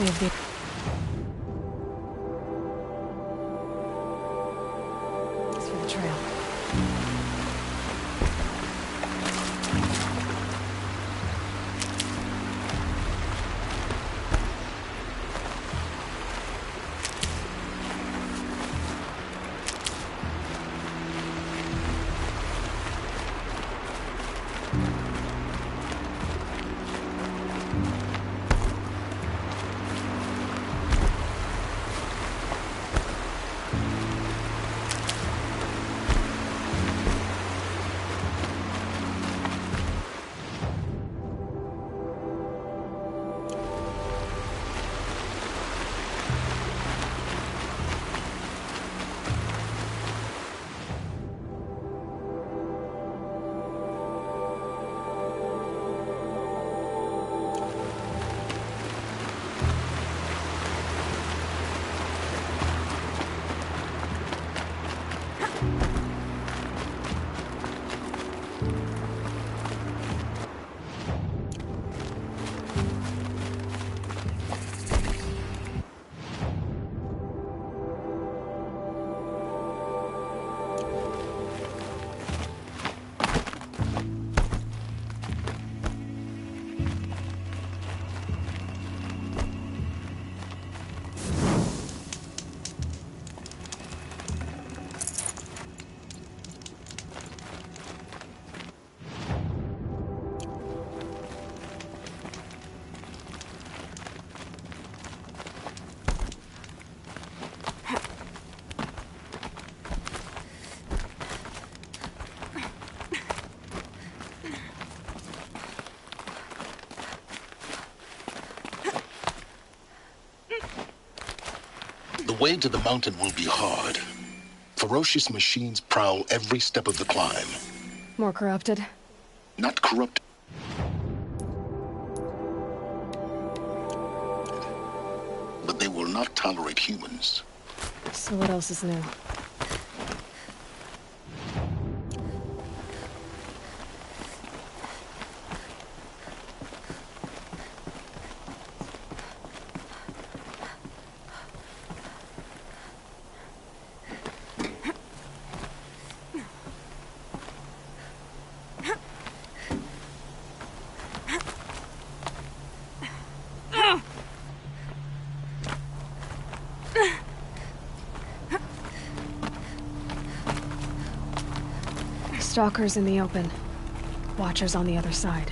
save the... Thanks for the trail. The way to the mountain will be hard. Ferocious machines prowl every step of the climb. More corrupted? Not corrupt. But they will not tolerate humans. So what else is new? Stalkers in the open. Watchers on the other side.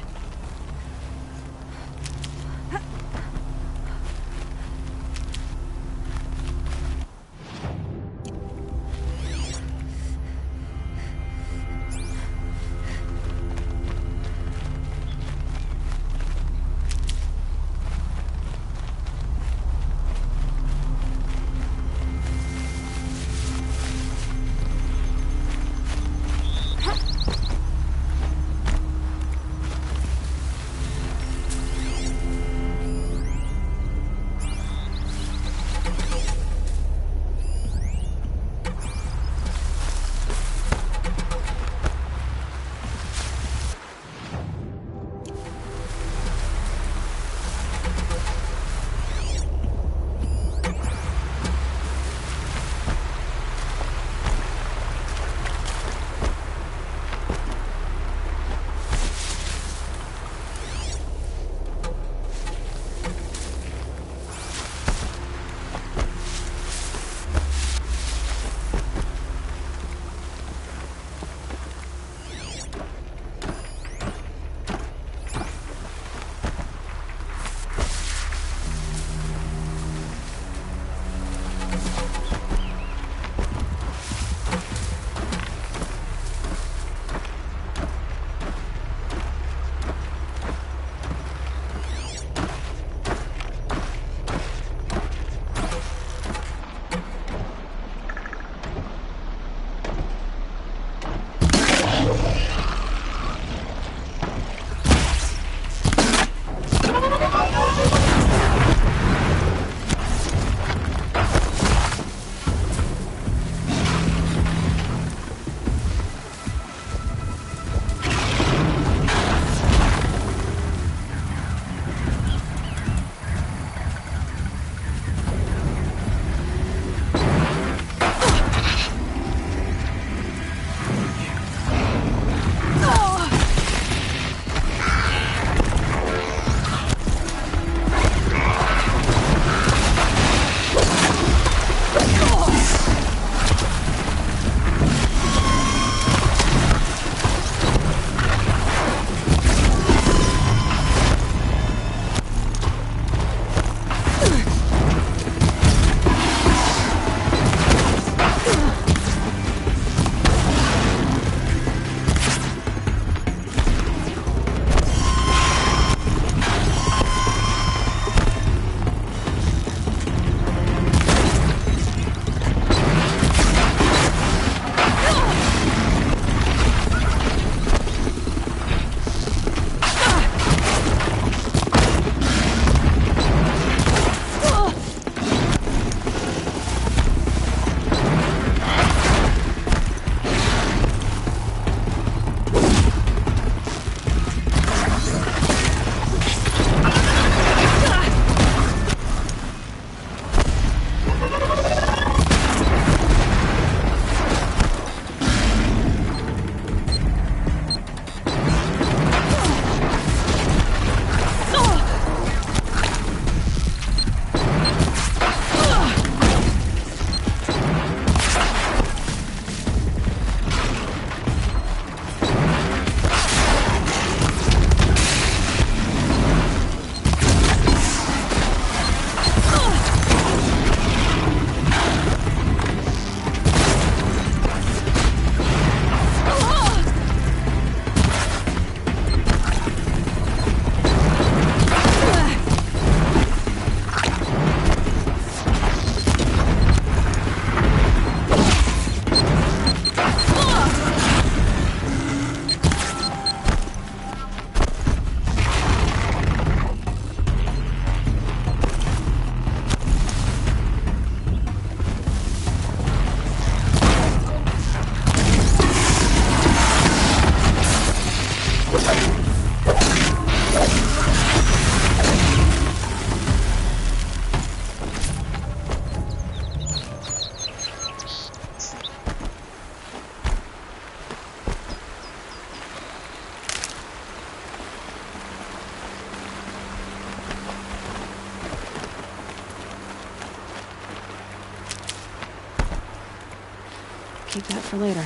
keep that for later.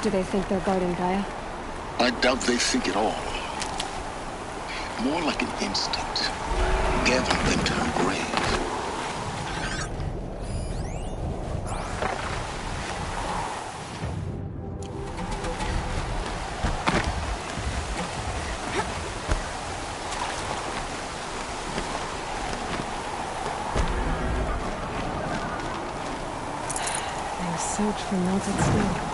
Do they think they're guarding Gaia? I doubt they think at all. More like an instinct, gathering them to her grave. They search for melted snow.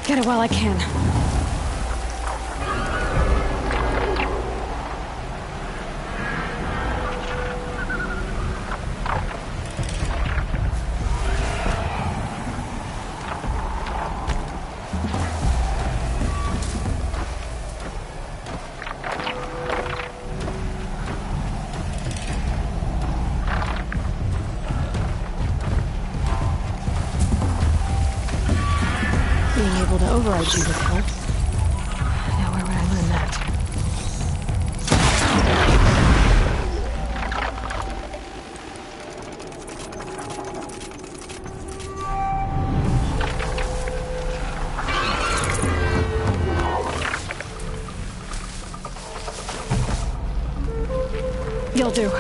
Get it while I can. Being able to override Jesus helps. Now where would I learn that? You'll do.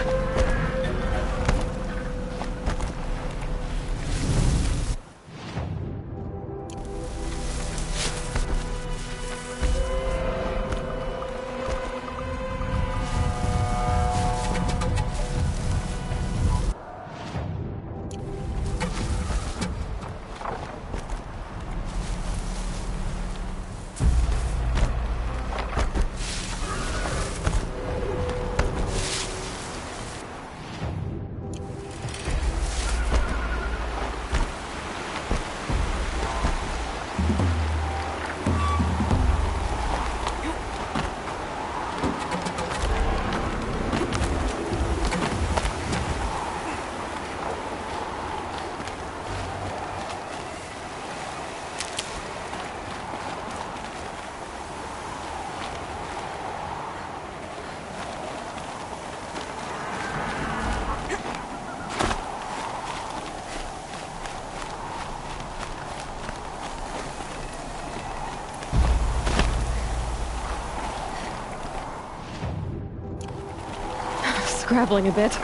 grappling a bit.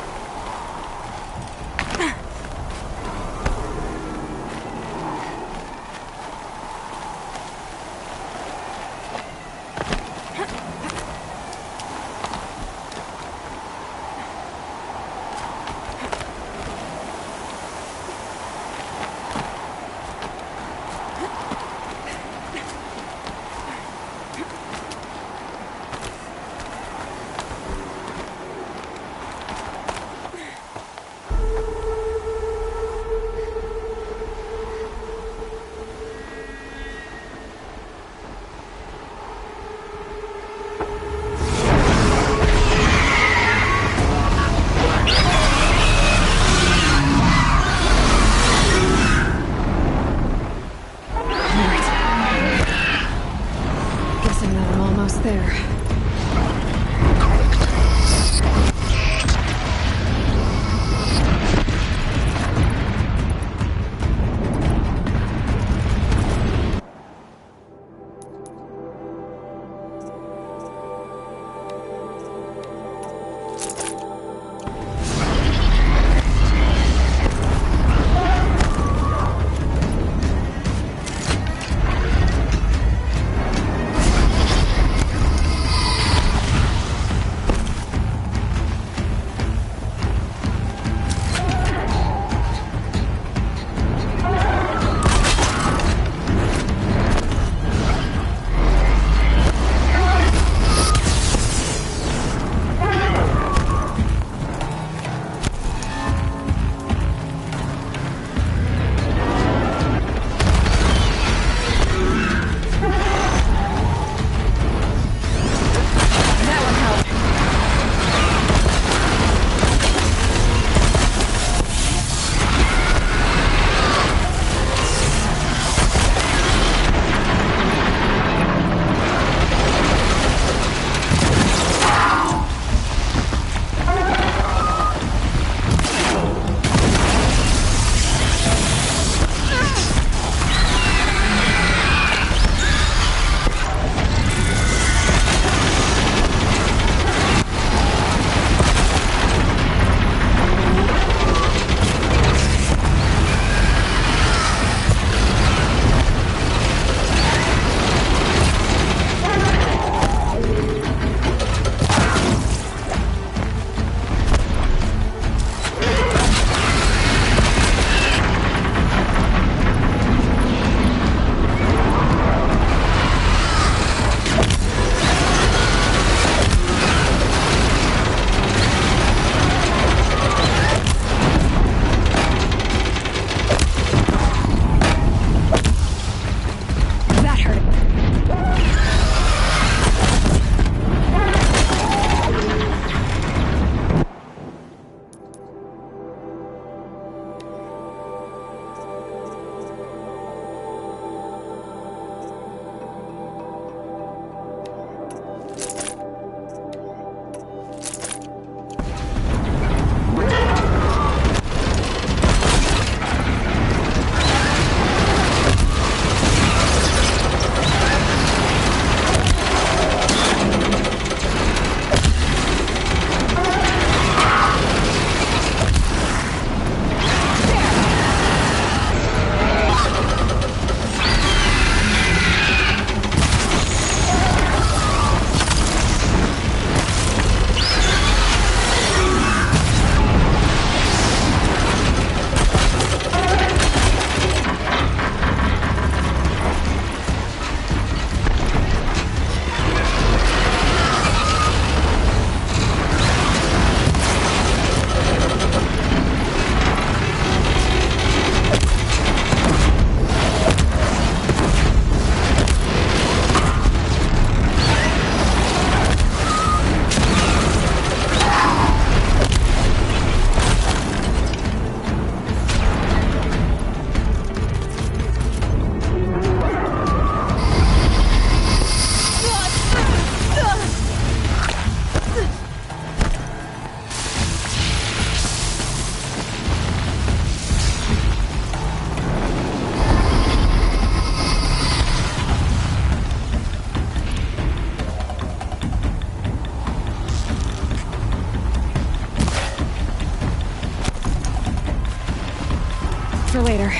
for later.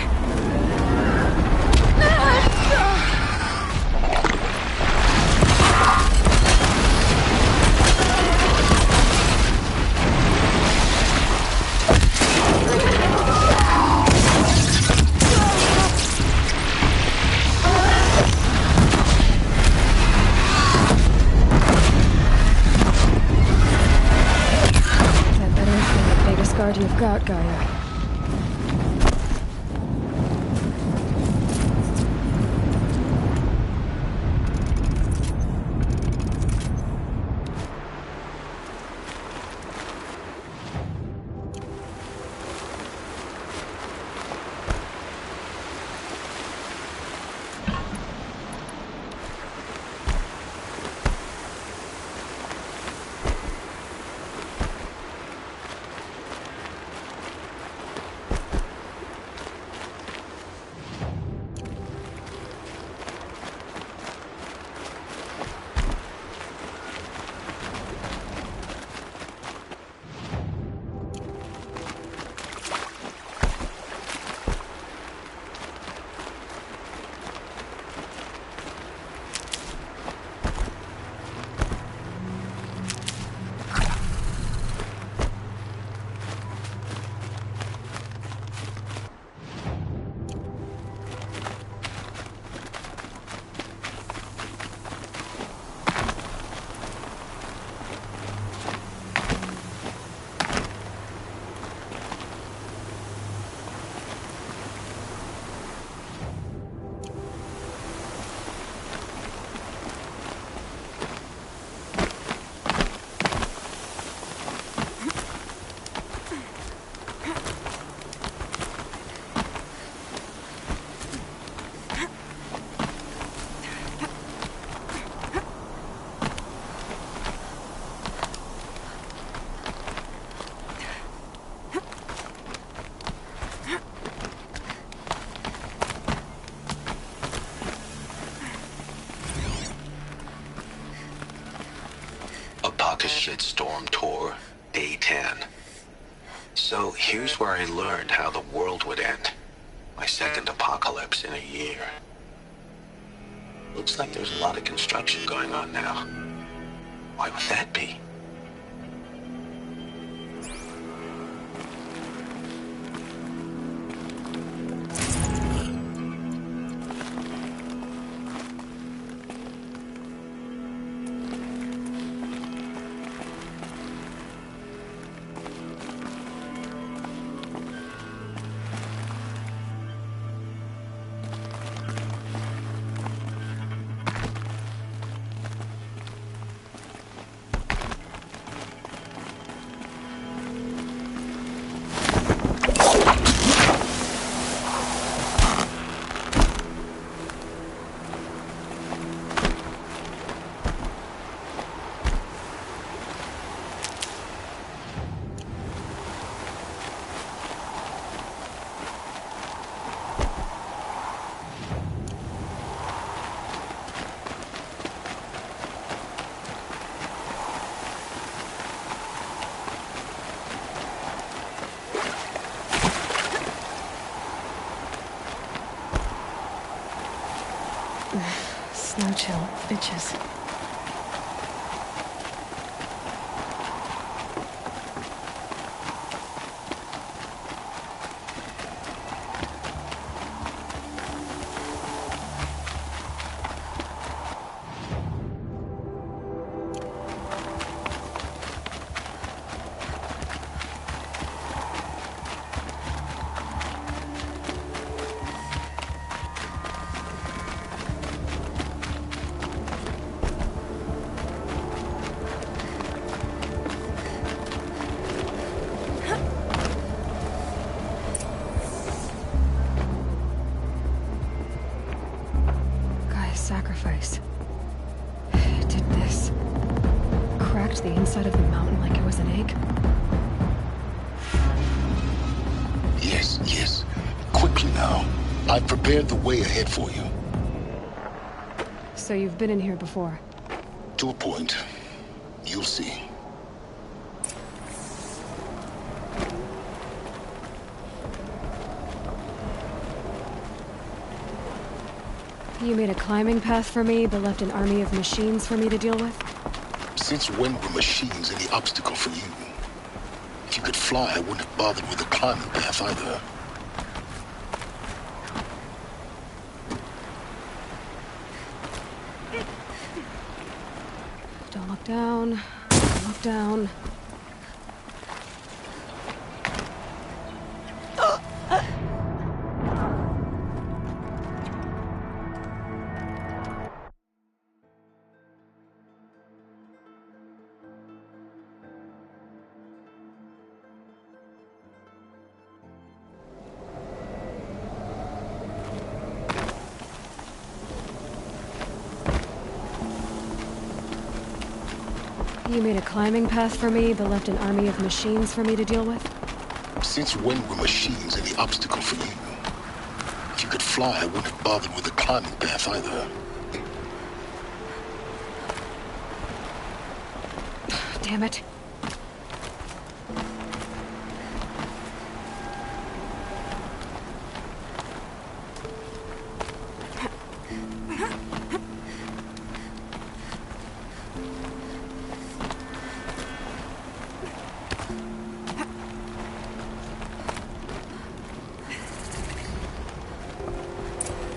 You've got, Gaia. Shitstorm Tour, Day 10. So here's where I learned how the world would end. My second apocalypse in a year. Looks like there's a lot of construction going on now. Why would that be? Snow chill, bitches. Sacrifice. It did this. Cracked the inside of the mountain like it was an egg. Yes, yes. Quickly now. I've prepared the way ahead for you. So you've been in here before? To a point. You'll see. You made a climbing path for me, but left an army of machines for me to deal with? Since when were machines any obstacle for you? If you could fly, I wouldn't have bothered with the climbing path either. Don't look down. Don't look down. You made a climbing path for me, but left an army of machines for me to deal with? Since when were machines any obstacle for you? If you could fly, I wouldn't have bothered with the climbing path either. Damn it.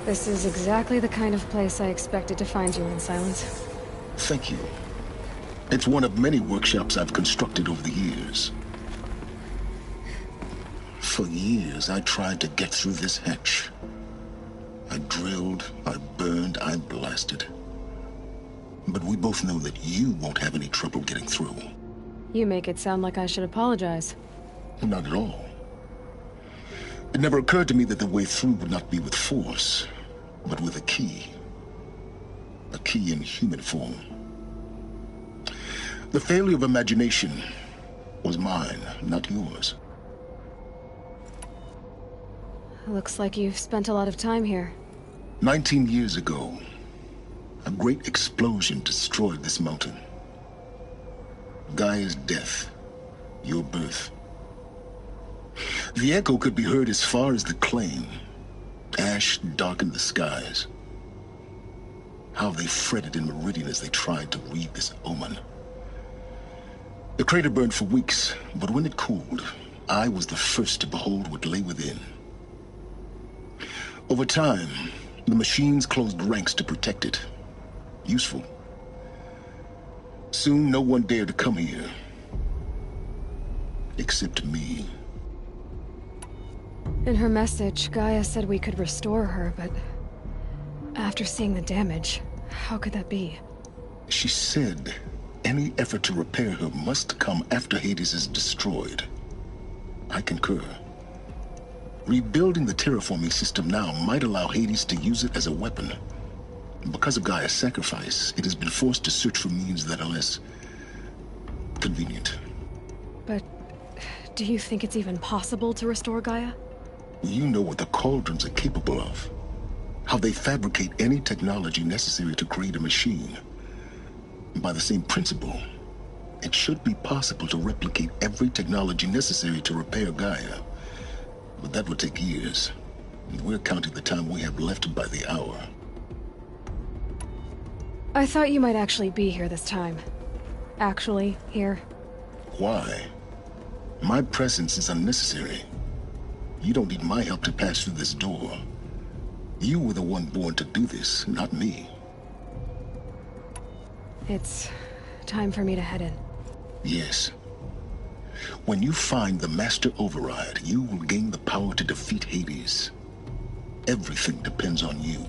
This is exactly the kind of place I expected to find you in, Silence. Thank you. It's one of many workshops I've constructed over the years. For years, I tried to get through this hatch. I drilled, I burned, I blasted. But we both know that you won't have any trouble getting through. You make it sound like I should apologize. Not at all. It never occurred to me that the way through would not be with force, but with a key. A key in human form. The failure of imagination was mine, not yours. Looks like you've spent a lot of time here. 19 years ago, a great explosion destroyed this mountain. Gaia's death, your birth. The echo could be heard as far as the claim. Ash darkened the skies. How they fretted in Meridian as they tried to read this omen. The crater burned for weeks, but when it cooled, I was the first to behold what lay within. Over time, the machines closed ranks to protect it. Useful. Soon, no one dared to come here. Except me. In her message, Gaia said we could restore her, but after seeing the damage, how could that be? She said any effort to repair her must come after Hades is destroyed. I concur. Rebuilding the terraforming system now might allow Hades to use it as a weapon. Because of Gaia's sacrifice, it has been forced to search for means that are less convenient. But do you think it's even possible to restore Gaia? You know what the Cauldrons are capable of. How they fabricate any technology necessary to create a machine. By the same principle, it should be possible to replicate every technology necessary to repair Gaia. But that would take years. And we're counting the time we have left by the hour. I thought you might actually be here this time. Actually, here. Why? My presence is unnecessary. You don't need my help to pass through this door. You were the one born to do this, not me. It's time for me to head in. Yes. When you find the Master Override, you will gain the power to defeat Hades. Everything depends on you.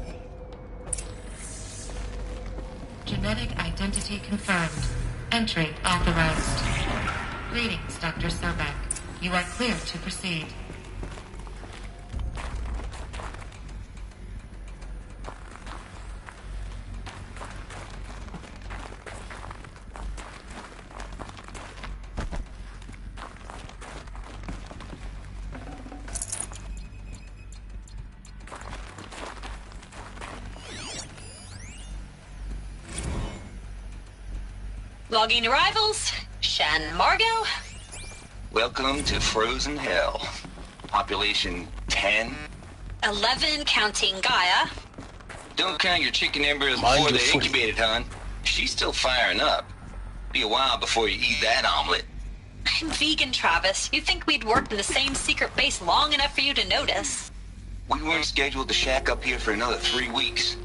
Genetic identity confirmed. Entry authorized. Greetings, Dr. Sobek. You are clear to proceed. Logging arrivals. Shan Margot. Welcome to Frozen Hell. Population 10. 11 counting Gaia. Don't count your chicken embryos Mind before your they're footing. incubated, hon. She's still firing up. Be a while before you eat that omelet. I'm vegan, Travis. You'd think we'd worked in the same secret base long enough for you to notice. We weren't scheduled to shack up here for another 3 weeks.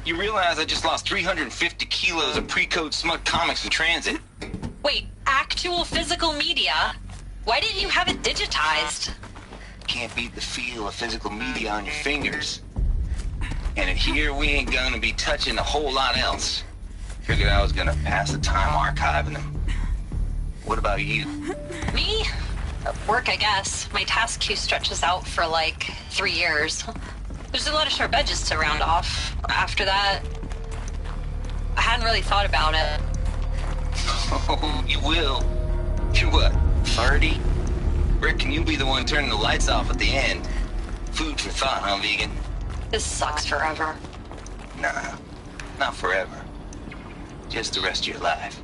You realize I just lost 350 kilos of pre-code smut comics in transit? Wait, actual physical media? Why didn't you have it digitized? Can't beat the feel of physical media on your fingers. And in here, we ain't gonna be touching a whole lot else. Figured I was gonna pass the time archiving them. What about you? Me? Work, I guess. My task queue stretches out for like 3 years. There's a lot of sharp edges to round off. After that, I hadn't really thought about it. Oh, you will. You're what, 30? Reckon you'll be the one turning the lights off at the end. Food for thought, huh, vegan? This sucks forever. Nah, not forever. Just the rest of your life.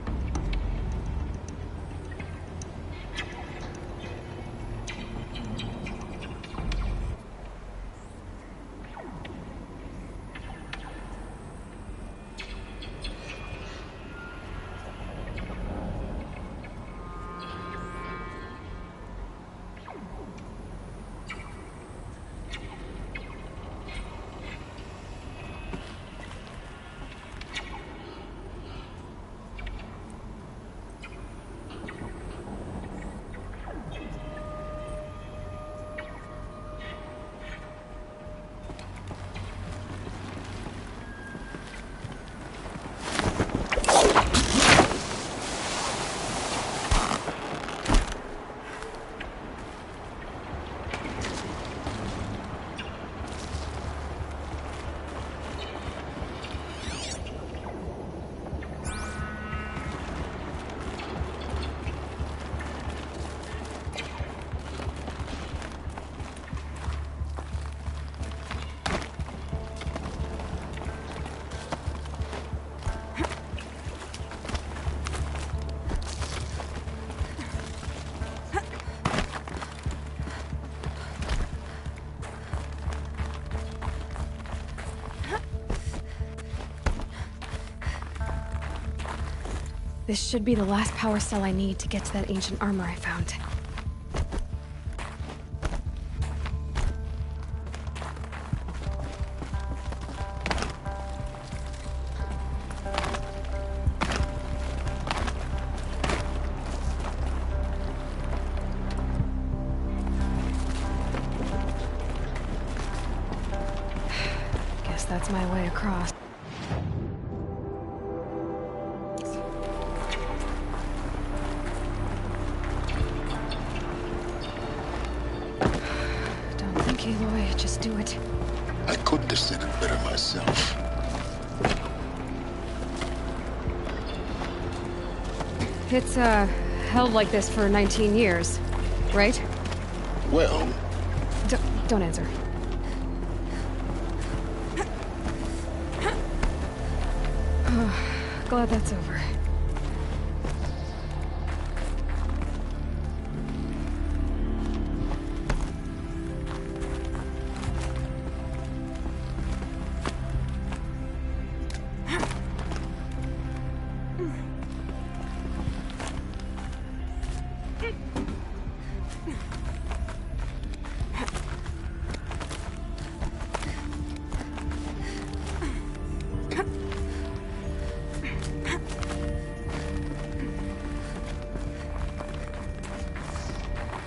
This should be the last power cell I need to get to that ancient armor I found. Guess that's my way across. Aloy, just do it. I couldn't have said it better myself. It's, held like this for 19 years, right? Well, Don't answer. Glad that's over.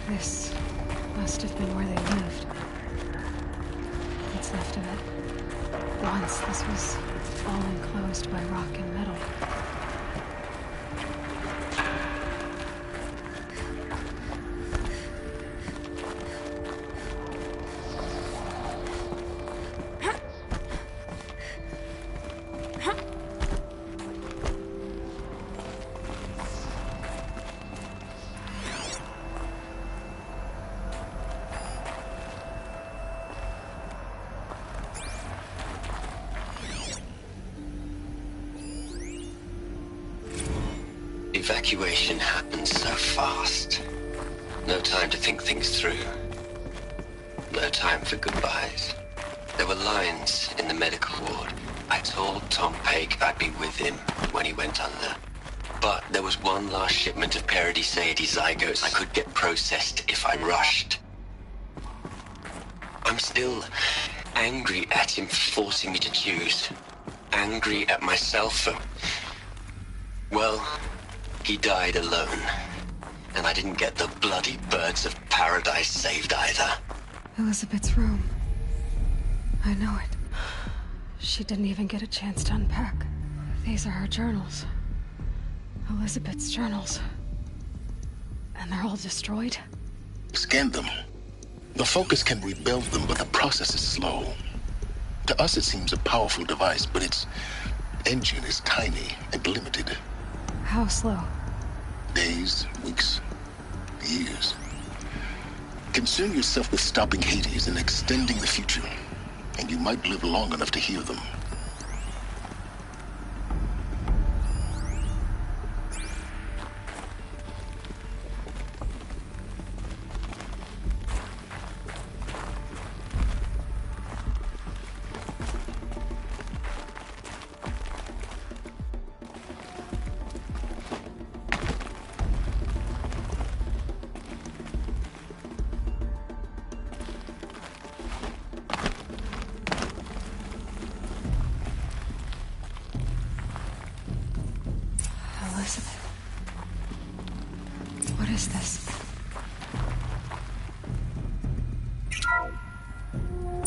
This must have been where they lived. What's left of it. Once this was all enclosed by rock and metal. Evacuation happens so fast. No time to think things through. No time for goodbyes. There were lines in the medical ward. I told Tom Paik I'd be with him when he went under. But there was one last shipment of Paradis-Saidi zygotes I could get processed if I rushed. I'm still angry at him for forcing me to choose. Angry at myself for... Well, he died alone. And I didn't get the bloody birds of paradise saved either. Elizabeth's room. I know it. She didn't even get a chance to unpack. These are her journals. Elizabeth's journals. And they're all destroyed? Scan them. The Focus can rebuild them, but the process is slow. To us, it seems a powerful device, but its engine is tiny and limited. How slow? Days, weeks, years. Concern yourself with stopping Hades and extending the future, and you might live long enough to hear them. Elizabeth. What is this?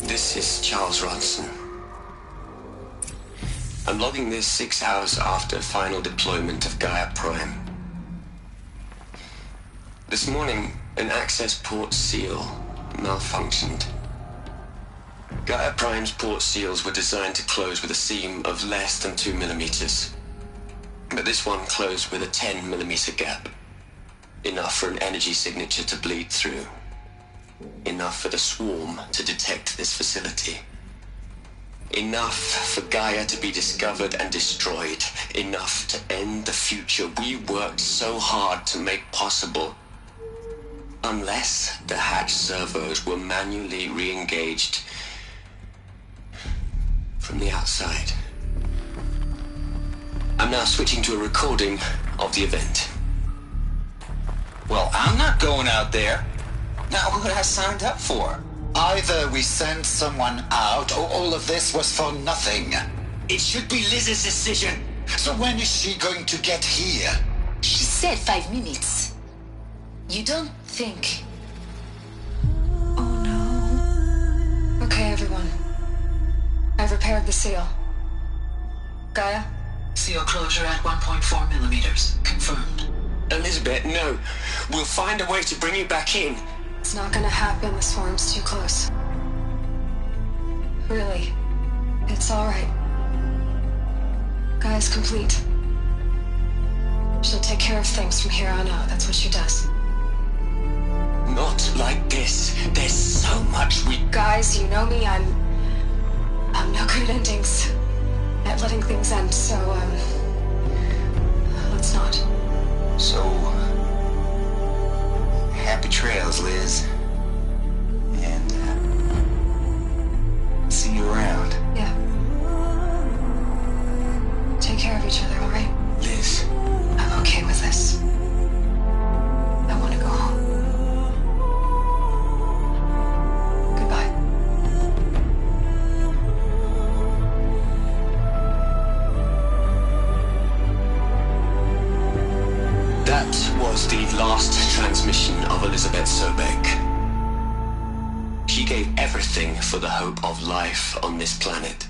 This is Charles Ronson. I'm logging this 6 hours after final deployment of Gaia Prime. This morning, an access port seal malfunctioned. Gaia Prime's port seals were designed to close with a seam of less than 2 millimeters. But this one closed with a 10 millimeter gap. Enough for an energy signature to bleed through. Enough for the swarm to detect this facility. Enough for Gaia to be discovered and destroyed. Enough to end the future we worked so hard to make possible. Unless the hatch servos were manually re-engaged from the outside. I'm now switching to a recording of the event. Well, I'm not going out there. Not what I signed up for. Either we send someone out, or all of this was for nothing. It should be Liz's decision. So when is she going to get here? She said 5 minutes. You don't think... Oh no. Okay, everyone. I've repaired the seal. Gaia? Seal closure at 1.4 millimeters. Confirmed. Elizabeth, no. We'll find a way to bring you back in. It's not gonna happen. The swarm's too close. Really. It's alright. Gaia's complete. She'll take care of things from here on out. That's what she does. Not like this. There's so much we... Guys, you know me. I'm no good at endings. At letting things end, so, let's not. So, happy trails, Liz. And, see you around. Yeah. Take care of each other, alright? Liz. I'm okay with this. I want to go home. Goodbye. That was the last transmission of Elizabeth Sobek. She gave everything for the hope of life on this planet.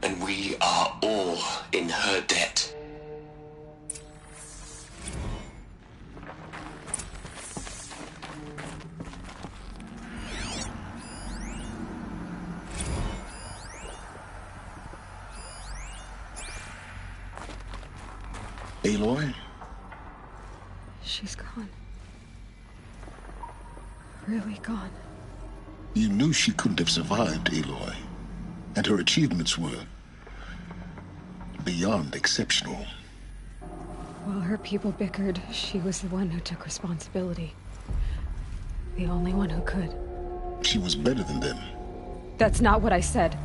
And we are all in her debt. Aloy? She's gone. Really gone. You knew she couldn't have survived, Aloy. And her achievements were beyond exceptional. While her people bickered, she was the one who took responsibility. The only one who could. She was better than them. That's not what I said.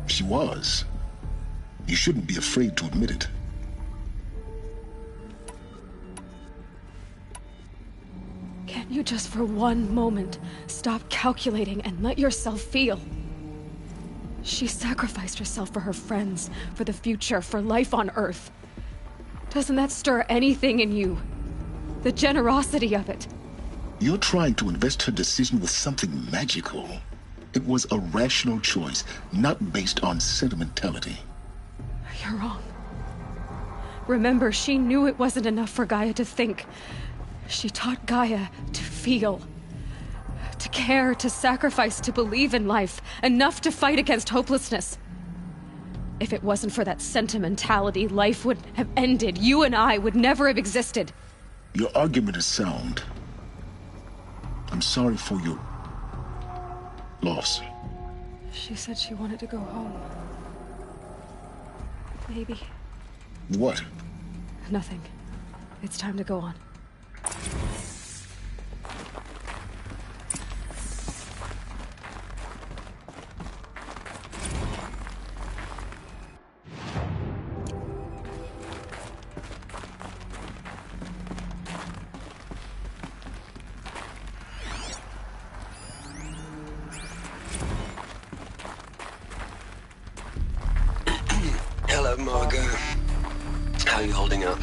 She was. You shouldn't be afraid to admit it. Can't you just for one moment stop calculating and let yourself feel? She sacrificed herself for her friends, for the future, for life on Earth. Doesn't that stir anything in you? The generosity of it. You're trying to invest her decision with something magical. It was a rational choice, not based on sentimentality. You're wrong. Remember, she knew it wasn't enough for Gaia to think. She taught Gaia to feel. To care, to sacrifice, to believe in life. Enough to fight against hopelessness. If it wasn't for that sentimentality, life would have ended. You and I would never have existed. Your argument is sound. I'm sorry for your loss. She said she wanted to go home. Maybe. What? Nothing. It's time to go on. Hello, Margot. How are you holding up?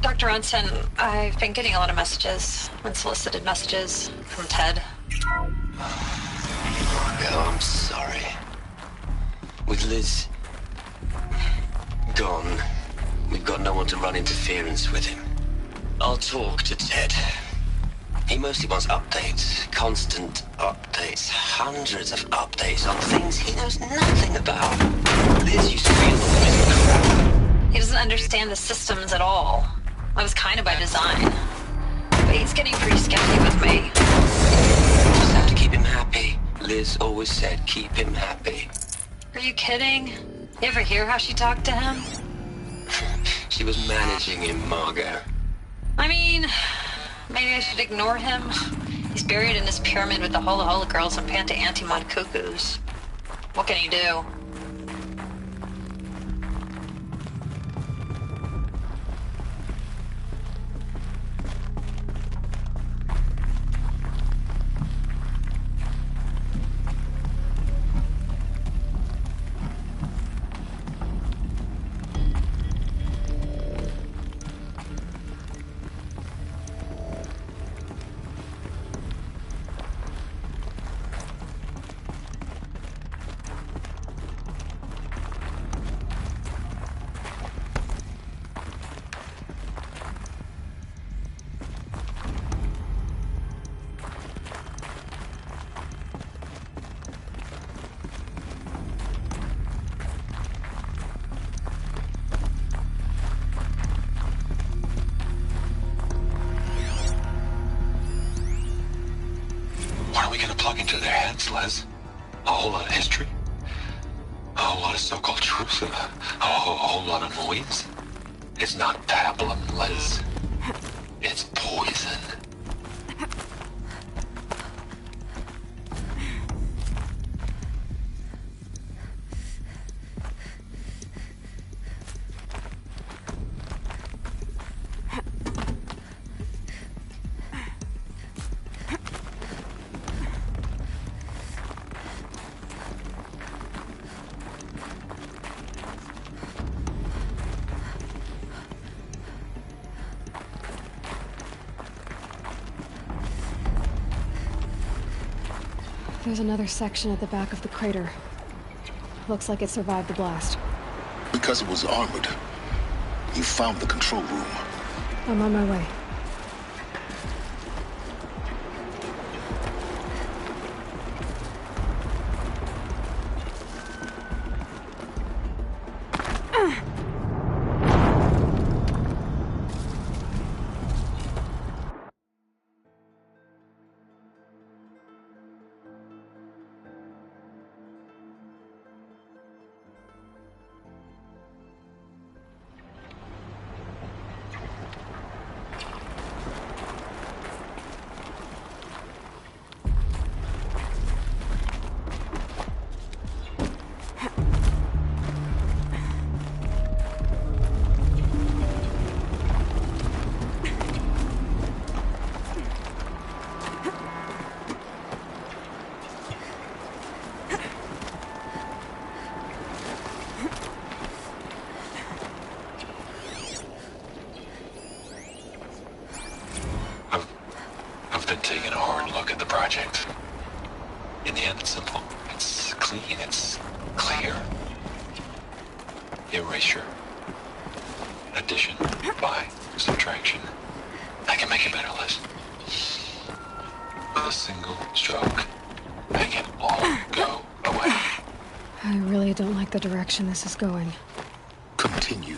Dr. Unson, I've been getting a lot of messages, unsolicited messages from Ted. Margot, I'm sorry. With Liz gone, we've got no one to run interference with him. I'll talk to Ted. He mostly wants updates, constant updates, hundreds of updates on things he knows nothing about. Liz used to be a little crap. He doesn't understand the systems at all. That was kind of by design. But he's getting pretty sketchy with me. Just have to keep him happy. Liz always said keep him happy. Are you kidding? You ever hear how she talked to him? She was managing him, Margot. I mean, maybe I should ignore him. He's buried in his pyramid with the Hola Hola girls and Panta Antimon cuckoos. What can he do? What are we gonna plug into their heads, Les? A whole lot of history? A whole lot of so-called truth? A whole lot of noise? It's not pablum, Les. It's poison. There's another section at the back of the crater. Looks like it survived the blast. Because it was armored. You found the control room. I'm on my way. at the project. In the end, it's simple. It's clean. It's clear. Erasure. Addition. By. Subtraction. I can make it better, Liz. With a single stroke, make it all go away. I really don't like the direction this is going. Continue.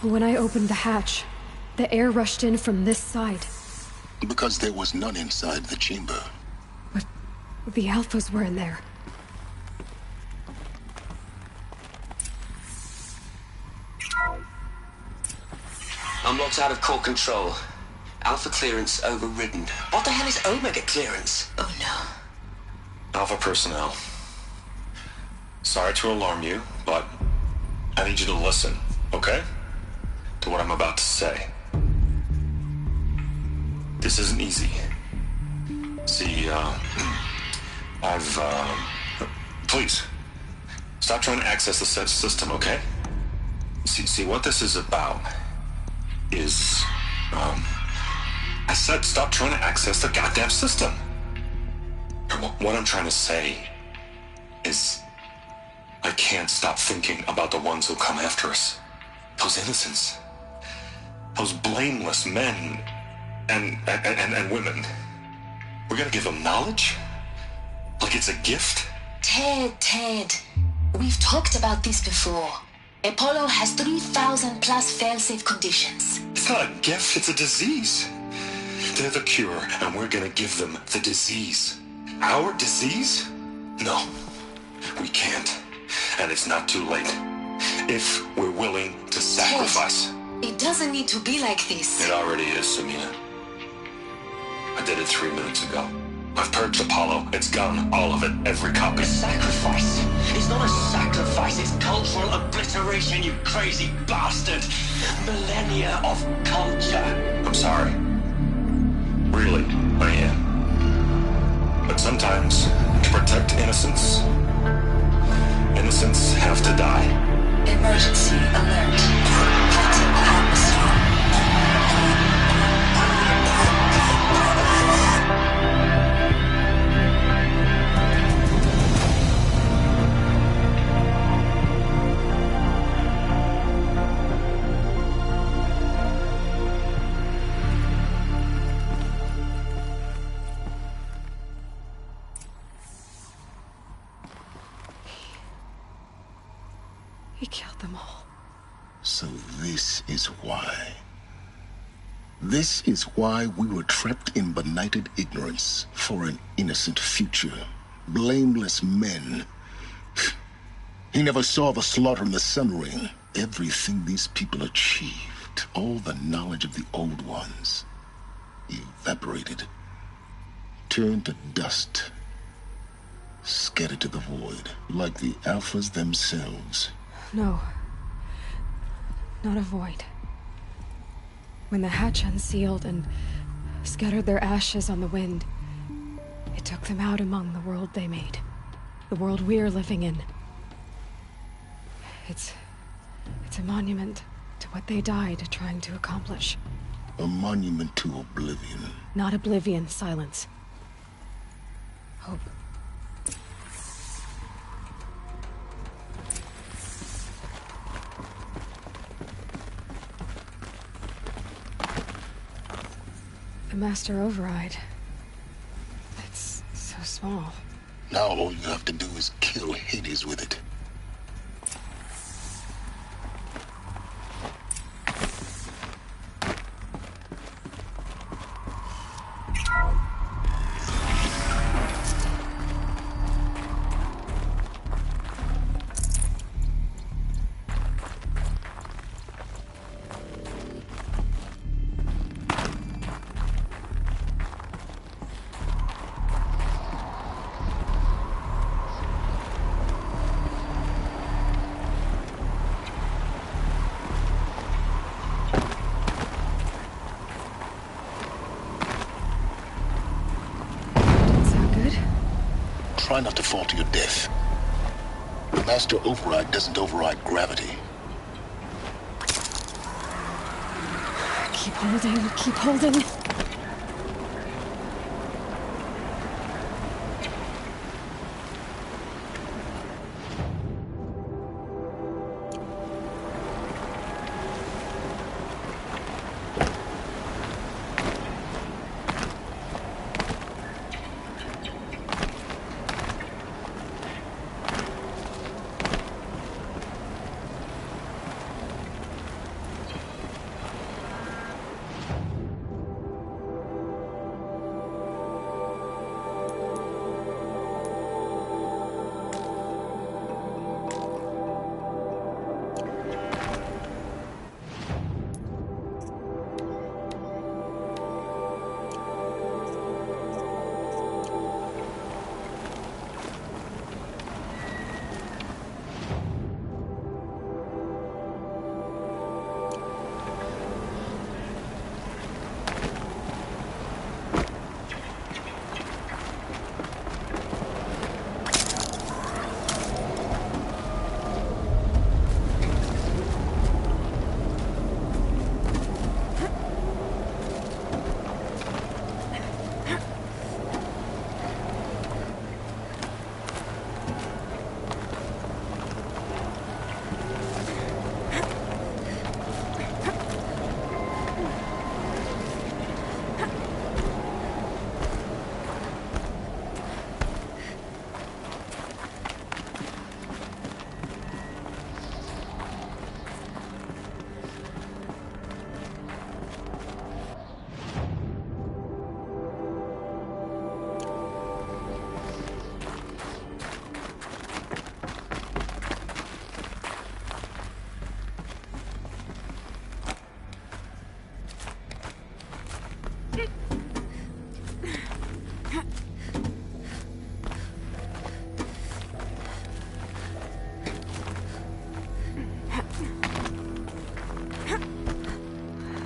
When I opened the hatch, the air rushed in from this side. Because there was none inside the chamber. But the Alphas were in there. I'm locked out of core control. Alpha clearance overridden. What the hell is Omega clearance? Oh no. Alpha personnel. Sorry to alarm you, but I need you to listen, okay? To what I'm about to say. This isn't easy. See, please, stop trying to access the system, okay? See, what this is about is, I said stop trying to access the goddamn system. What I'm trying to say is, I can't stop thinking about the ones who come after us. Those innocents. Those blameless men and women. We're gonna give them knowledge? Like it's a gift? Ted. We've talked about this before. Apollo has 3,000 plus fail-safe conditions. It's not a gift, it's a disease. They're the cure, and we're gonna give them the disease. Our disease? No, we can't. And it's not too late. If we're willing to sacrifice. Ted, it doesn't need to be like this. It already is, Samina. I did it 3 minutes ago. I've purged Apollo. It's gone. All of it. Every copy. A sacrifice? It's not a sacrifice. It's cultural obliteration, you crazy bastard. Millennia of culture. I'm sorry. Really, I am. But sometimes, to protect innocence, innocents have to die. Emergency alert. Threat atmosphere. He killed them all. So this is why. This is why we were trapped in benighted ignorance for an innocent future. Blameless men. He never saw the slaughter in the Sun Ring. Everything these people achieved, all the knowledge of the old ones, evaporated, turned to dust, scattered to the void, like the Alphas themselves. No. Not a void. When the hatch unsealed and scattered their ashes on the wind, it took them out among the world they made. The world we're living in. It's It's a monument to what they died trying to accomplish. A monument to oblivion. Not oblivion, silence. Hope. The Master Override. It's so small. Now all you have to do is kill Hades with it. Try not to fall to your death. The Master Override doesn't override gravity. Keep holding, keep holding.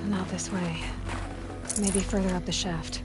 Not this way. Maybe further up the shaft.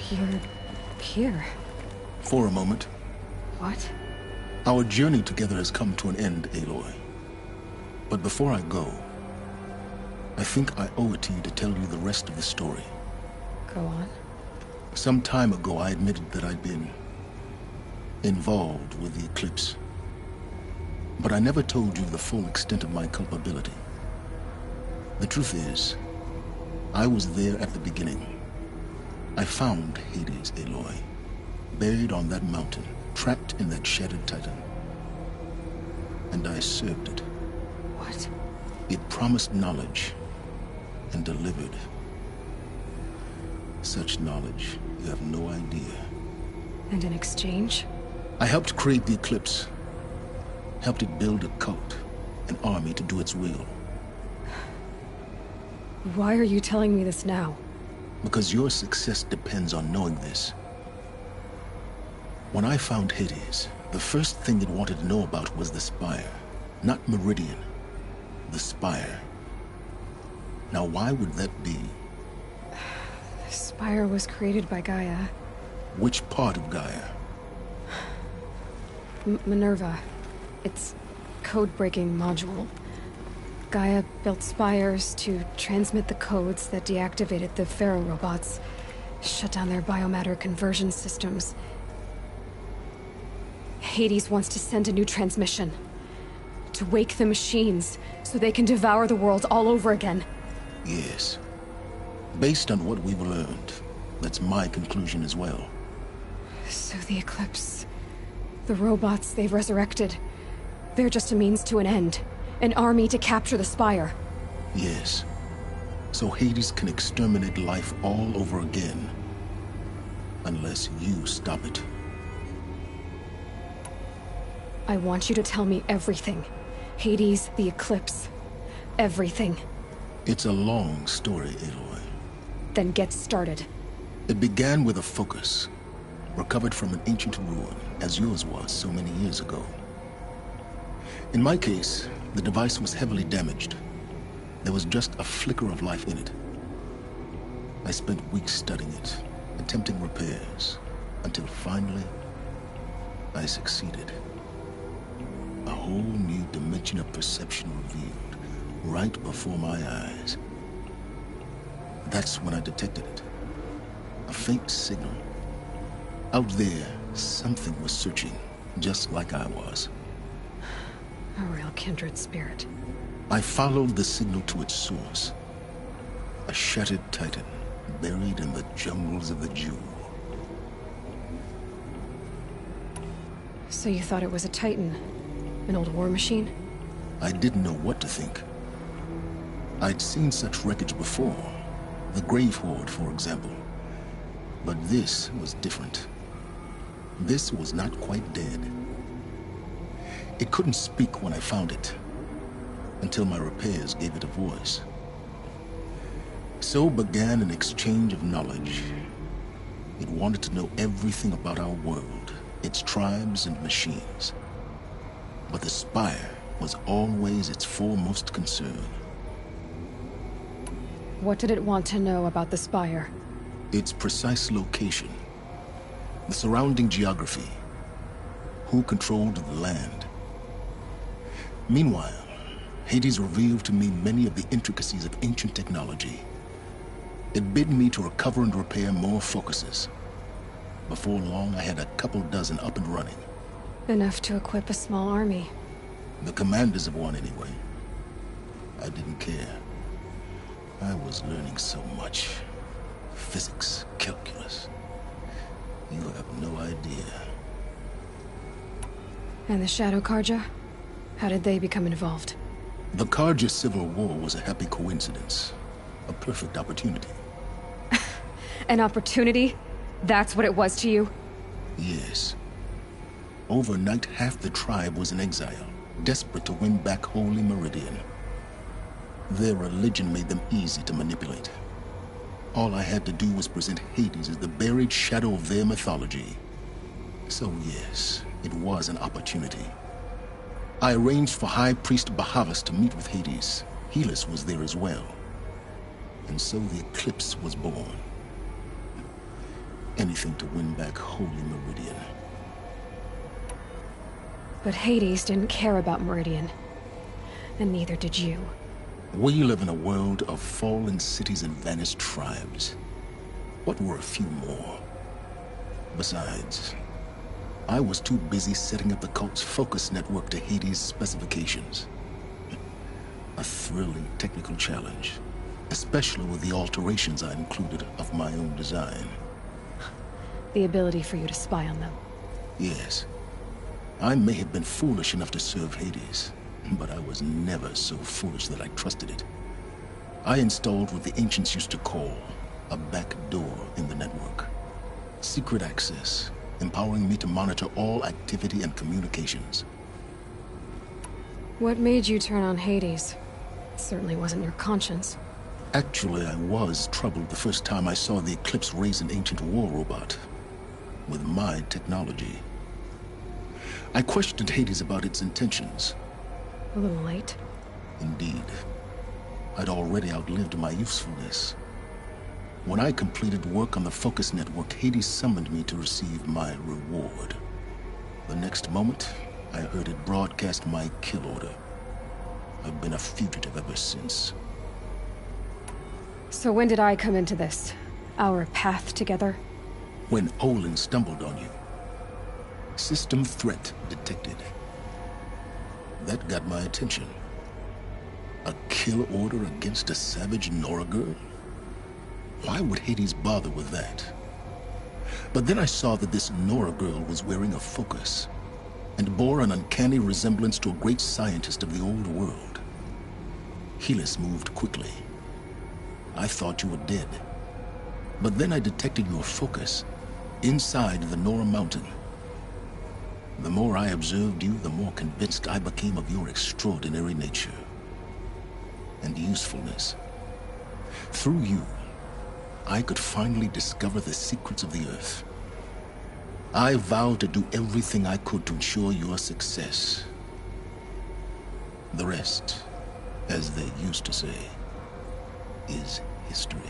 You're here. For a moment. What? Our journey together has come to an end, Aloy. But before I go, I think I owe it to you to tell you the rest of the story. Go on. Some time ago, I admitted that I'd been involved with the eclipse. But I never told you the full extent of my culpability. The truth is, I was there at the beginning. I found Hades, Aloy, buried on that mountain, trapped in that shattered titan. And I served it. What? It promised knowledge and delivered. Such knowledge, you have no idea. And in exchange? I helped create the eclipse. Helped it build a cult, an army to do its will. Why are you telling me this now? Because your success depends on knowing this. When I found Hades, the first thing it wanted to know about was the Spire. Not Meridian. The Spire. Now why would that be? The Spire was created by Gaia. Which part of Gaia? Minerva. Its code-breaking module. Gaia built spires to transmit the codes that deactivated the Pharaoh robots, shut down their biomatter conversion systems. Hades wants to send a new transmission. To wake the machines, so they can devour the world all over again. Yes. Based on what we've learned, that's my conclusion as well. So the Eclipse... the robots they've resurrected... they're just a means to an end. An army to capture the Spire. Yes. So Hades can exterminate life all over again. Unless you stop it. I want you to tell me everything. Hades, the Eclipse. Everything. It's a long story, Aloy. Then get started. It began with a focus. Recovered from an ancient ruin, as yours was so many years ago. In my case, the device was heavily damaged. There was just a flicker of life in it. I spent weeks studying it, attempting repairs, until finally, I succeeded. A whole new dimension of perception revealed, right before my eyes. That's when I detected it. A faint signal. Out there, something was searching, just like I was. A real kindred spirit. I followed the signal to its source. A shattered titan, buried in the jungles of the Jewel. So you thought it was a titan? An old war machine? I didn't know what to think. I'd seen such wreckage before. The Grave Horde, for example. But this was different. This was not quite dead. It couldn't speak when I found it, until my repairs gave it a voice. So began an exchange of knowledge. It wanted to know everything about our world, its tribes and machines. But the Spire was always its foremost concern. What did it want to know about the Spire? Its precise location, the surrounding geography, who controlled the land. Meanwhile, Hades revealed to me many of the intricacies of ancient technology. It bid me to recover and repair more focuses. Before long, I had a couple dozen up and running. Enough to equip a small army. The commanders of one, anyway. I didn't care. I was learning so much. Physics, calculus. You have no idea. And the Shadow Karja? How did they become involved? The Karja Civil War was a happy coincidence. A perfect opportunity. An opportunity? That's what it was to you? Yes. Overnight, half the tribe was in exile, desperate to win back Holy Meridian. Their religion made them easy to manipulate. All I had to do was present Hades as the buried shadow of their mythology. So yes, it was an opportunity. I arranged for High Priest Bahavas to meet with Hades. Helis was there as well. And so the eclipse was born. Anything to win back Holy Meridian. But Hades didn't care about Meridian. And neither did you. We live in a world of fallen cities and vanished tribes. What were a few more? Besides, I was too busy setting up the cult's focus network to Hades' specifications. A thrilling technical challenge, especially with the alterations I included of my own design. The ability for you to spy on them. Yes. I may have been foolish enough to serve Hades, but I was never so foolish that I trusted it. I installed what the ancients used to call a back door in the network. Secret access, empowering me to monitor all activity and communications. What made you turn on Hades? It certainly wasn't your conscience. Actually, I was troubled the first time I saw the Eclipse raise an ancient war robot. With my technology. I questioned Hades about its intentions. A little late. Indeed. I'd already outlived my usefulness. When I completed work on the Focus Network, Hades summoned me to receive my reward. The next moment, I heard it broadcast my kill order. I've been a fugitive ever since. So when did I come into this? Our path together? When Olin stumbled on you. System threat detected. That got my attention. A kill order against a savage Nora girl? Why would Hades bother with that? But then I saw that this Nora girl was wearing a focus, and bore an uncanny resemblance to a great scientist of the old world. Helis moved quickly. I thought you were dead. But then I detected your focus inside the Nora mountain. The more I observed you, the more convinced I became of your extraordinary nature and usefulness. Through you, I could finally discover the secrets of the Earth. I vowed to do everything I could to ensure your success. The rest, as they used to say, is history.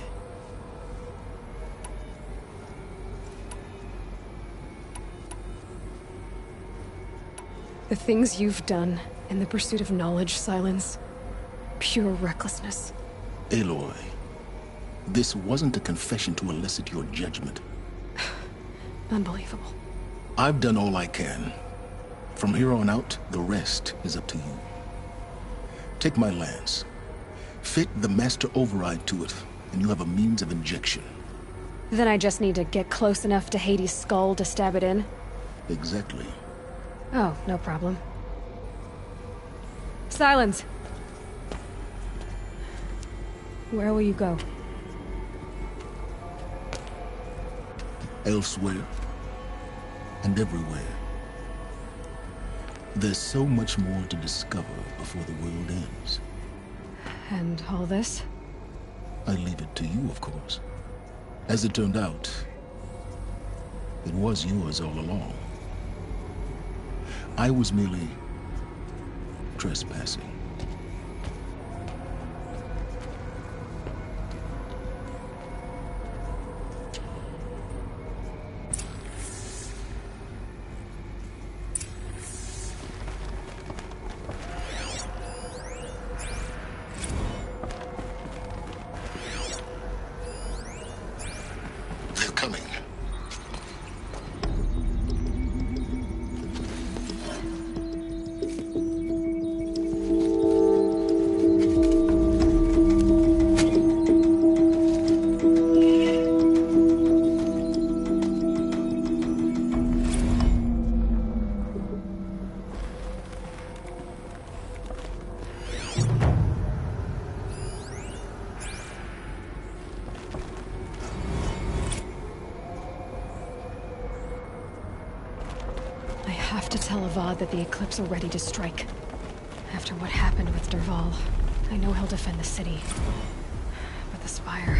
The things you've done in the pursuit of knowledge, Silence. Pure recklessness. Aloy, this wasn't a confession to elicit your judgment. Unbelievable. I've done all I can. From here on out, the rest is up to you. Take my lance. Fit the master override to it, and you have a means of injection. Then I just need to get close enough to Hades' skull to stab it in? Exactly. Oh, no problem. Silence! Where will you go? Elsewhere. And everywhere. There's so much more to discover before the world ends. And all this? I leave it to you, of course. As it turned out, it was yours all along. I was merely trespassing. They're coming. I have to tell Avad that the Eclipse are ready to strike. After what happened with Derval, I know he'll defend the city. But the Spire...